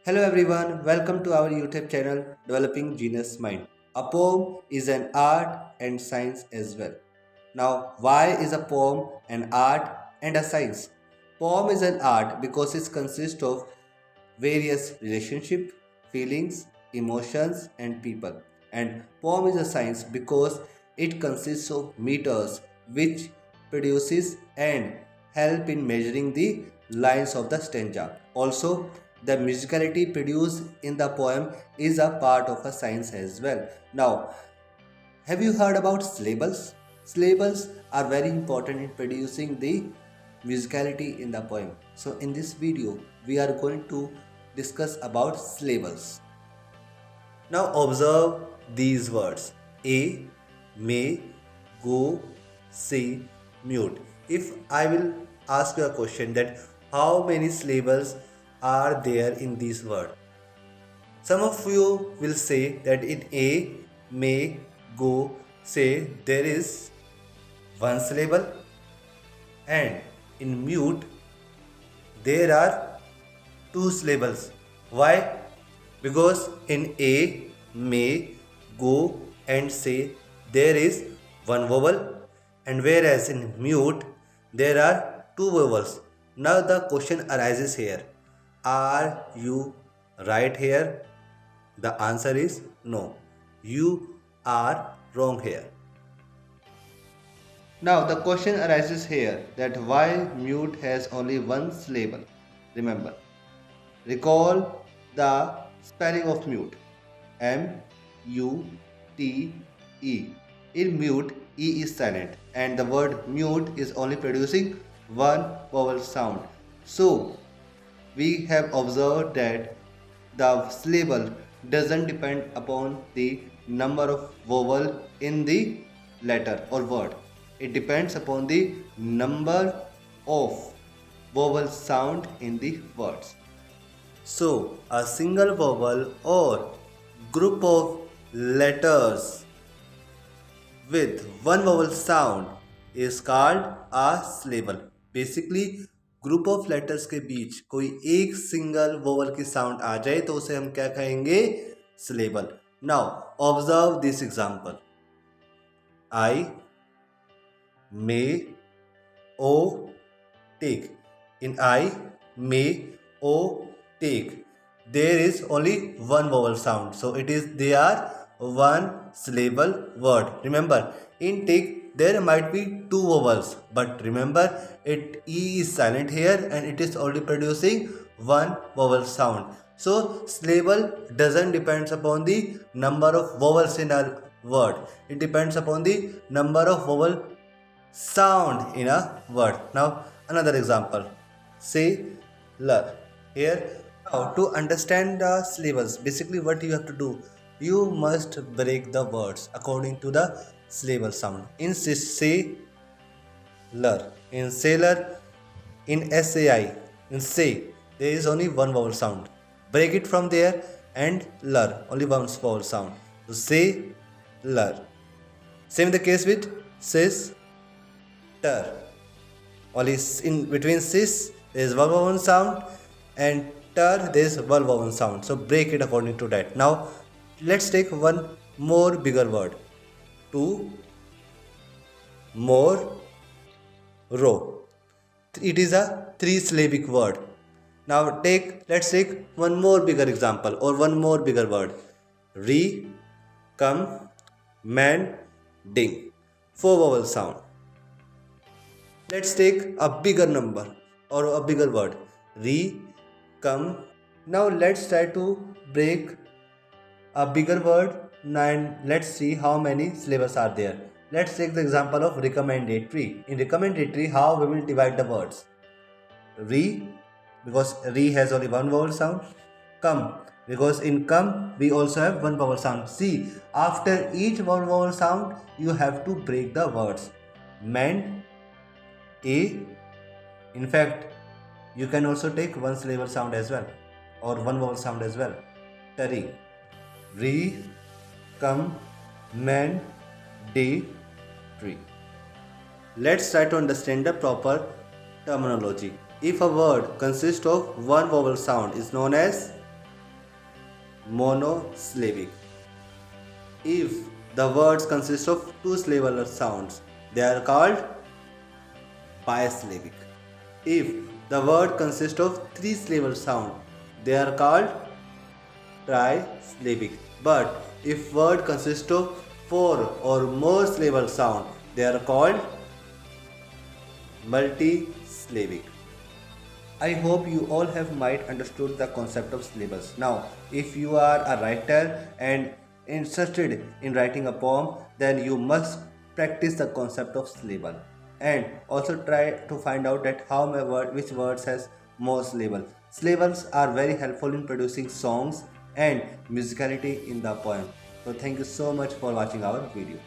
Hello everyone, welcome to our YouTube channel Developing Genius Mind. A poem is an art and science as well. Now, why is a poem an art and a science? Poem is an art because it consists of various relationship, feelings, emotions and people. And poem is a science because it consists of meters which produces and help in measuring the lines of the stanza. Also, the musicality produced in the poem is a part of a science as well. Now, have you heard about syllables? Syllables are very important in producing the musicality in the poem. So in this video, we are going to discuss about syllables. Now observe these words. A, may, go, say, mute. If I will ask you a question that how many syllables are there in this word? Some of you will say that in A, may, go, say there is one syllable, and in mute there are two syllables. Why? Because in A, may, go and say there is one vowel, and whereas in mute there are two vowels. Now the question arises here. Are you right here? The answer is no. You are wrong here. Now the question arises here that why mute has only one syllable. Remember, recall the spelling of mute. M-U-T-E. In mute, E is silent and the word mute is only producing one vowel sound. So we have observed that the syllable doesn't depend upon the number of vowel in the letter or word. It depends upon the number of vowel sound in the words. So, a single vowel or group of letters with one vowel sound is called a syllable. Basically, group of letters के बीच कोई एक single vowel की sound आ जाए तो उसे हम क्या कहेंगे? Syllable. Now observe this example. I, may, O, take. In I, may, O, take, there is only one vowel sound, so they are one syllable word. Remember, in take there might be two vowels, but remember it e is silent here and it is only producing one vowel sound. So syllable doesn't depends upon the number of vowels in a word. It depends upon the number of vowel sound in a word. Now another example, say lur. Here, now to understand the syllables, basically what you have to do, you must break the words according to the syllable sound. In say, lur. In sailor, in sai, in say, there is only one vowel sound. Break it from there and lur, only one vowel sound. So say, lur. Same the case with sis, ter. Only in between sis there is one vowel sound and ter there is one vowel sound. So break it according to that. Now let's take one more bigger word. Two, more, row. It is a three syllabic word. Now let's take one more bigger example or one more bigger word. Re, come, man, ding. Four vowel sound. Let's take a bigger number or a bigger word. Re, come. Now let's try to break a bigger word and let's see how many syllables are there. Let's take the example of recommendatory. In recommendatory, how we will divide the words. Re, because re has only one vowel sound. Come, because in come we also have one vowel sound. See, after each one vowel sound, you have to break the words. Man, a. In fact, you can also take one syllable sound as well or one vowel sound as well. Tari, re, come, man, day, tree. Let's try to understand the proper terminology. If a word consists of one vowel sound is known as monosyllabic. If the words consist of two syllable sounds, they are called bisyllabic. If the word consists of three syllable sound, they are called trisyllabic. But if word consists of four or more syllable sound, they are called multisyllabic. I hope you all have might understood the concept of syllables. Now, if you are a writer and interested in writing a poem, then you must practice the concept of syllable and also try to find out that which words has more syllable. Syllables are very helpful in producing songs and musicality in the poem. So thank you so much for watching our video.